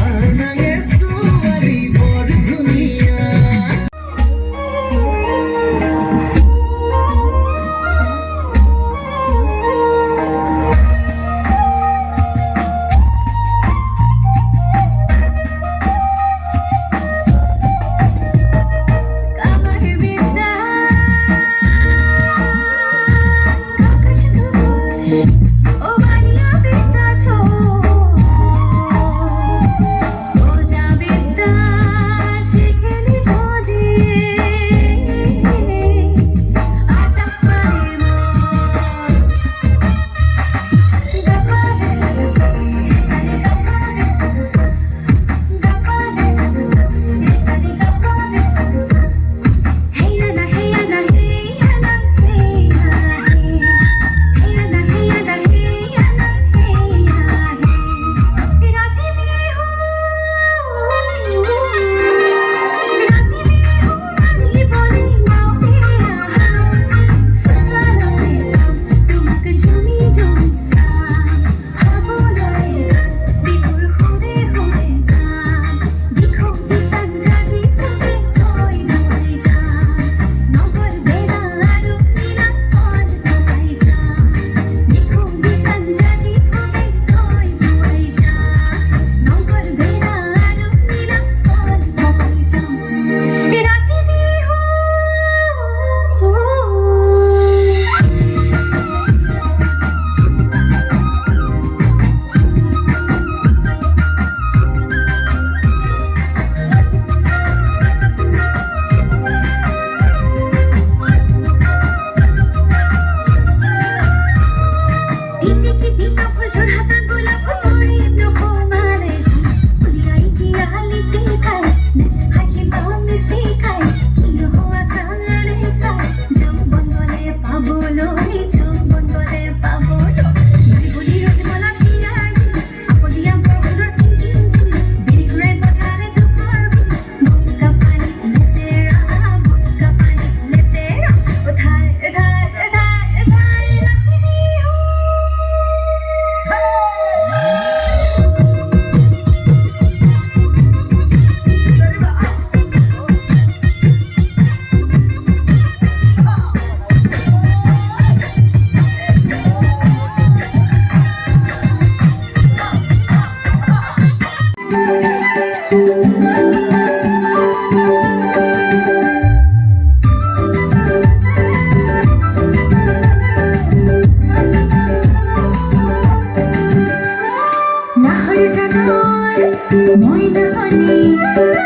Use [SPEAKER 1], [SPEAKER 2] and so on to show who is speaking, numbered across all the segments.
[SPEAKER 1] Anange suwari bor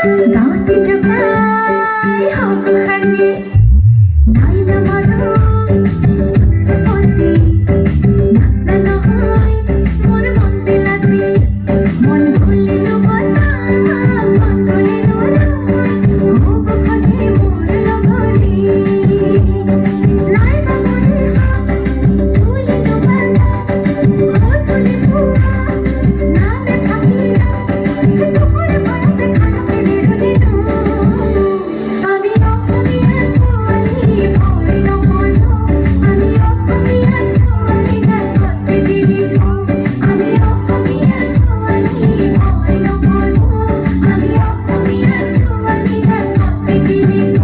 [SPEAKER 1] গাঁৱতে জোকাই সকলোখানি নাই নামাৰো ৎসৱতে নানা নহয় মোৰ মন বিলাতি মন খুলিলো বতা মন খুলিলো হ'ব খোজে মোৰ লগৰী লাই বাবুৰে খুলিলো বতা মোৰ খুলি পুৱা নামে থাকিলা চকুৰে ভৰতে খানা পেলে ৰুলিলো আমি অসমীয়া ছোৱালী ভয় নকৰো আমি অসমীয়া ছোৱালী জাততে জীৱিত আমি অসমীয়া ছোৱালী ভয় নকৰো আমি অসমীয়া ছোৱালী জাততে জীৱিত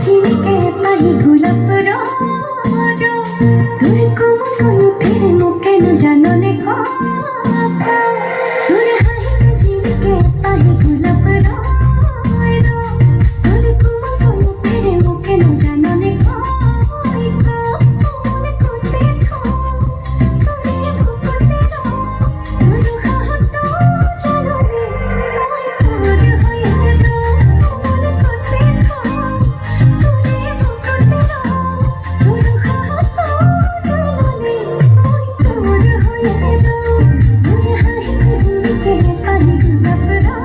[SPEAKER 1] ঝিলিকে পাই গোলাপ রঙ তোর কোমল কয়ুকের মুখে ন জাননে কথা তোর হাইতে ঝিলিকে পাই গোলাপ রঙ তোর কোমল কয়ুকের মুখে ন জাননে কথা মনে করতে থাক তোরে বুকতে রঙ তোর হাত জাননে মই তোর হয়ে রঙ মনে করতে থাক তোরে বুকতে রঙ তোর হাত জাননে মই তোর হয়ে রঙ তোর হাইতে ঝিলিকে পাই গোলাপ রঙ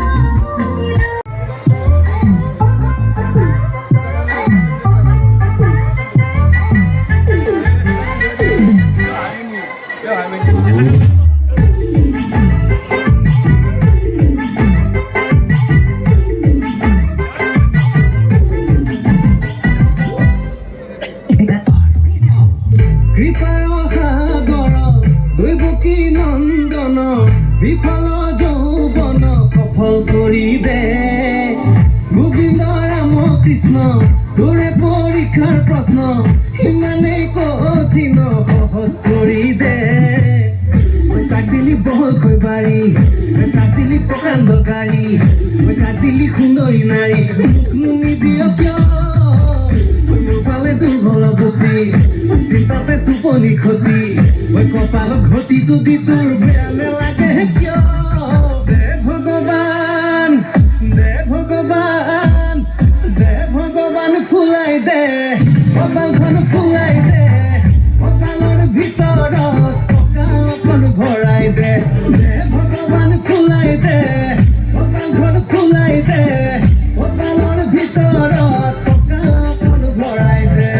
[SPEAKER 2] কৃপাৰ সাগৰ দৈৱকী নন্দন বিফল যৌৱন সফল কৰি দে গোবিন্দ ৰাম কৃষ্ণ তোৰে পৰীক্ষাৰ প্ৰশ্ন ইমানেই কঠিন সহজ কৰি দে তাক দিলি বহলকৈ বাৰী তাক দিলি প্ৰকাণ্ড গাড়ী তাক দিলি সুন্দৰী নাৰী মোক নিদিয় কিয় মোৰ ফালে দুৰ্বল গতি চিন্তাতে টোপনি ক্ষতি মই কপালত ঘটিটো দি তোৰ বেয়া নেলাগে কিয় দে ভগৱান দে ভগৱান দে ভগৱান ফুলাই দে কপালখন ফুলাই দে কপালৰ ভিতৰত টকা অকণ ভৰাই দে দে ভগৱান ফুলাই দে কপালখন ফুলাই দে কপালৰ ভিতৰত টকা অকণ ভৰাই দে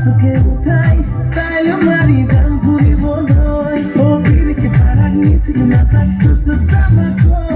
[SPEAKER 2] তোকে উঠাই style মাৰি যাম ফুৰিবলৈ অ' কিৰকে পাৰাক নিচিনা চাক চুপ চামাকৈ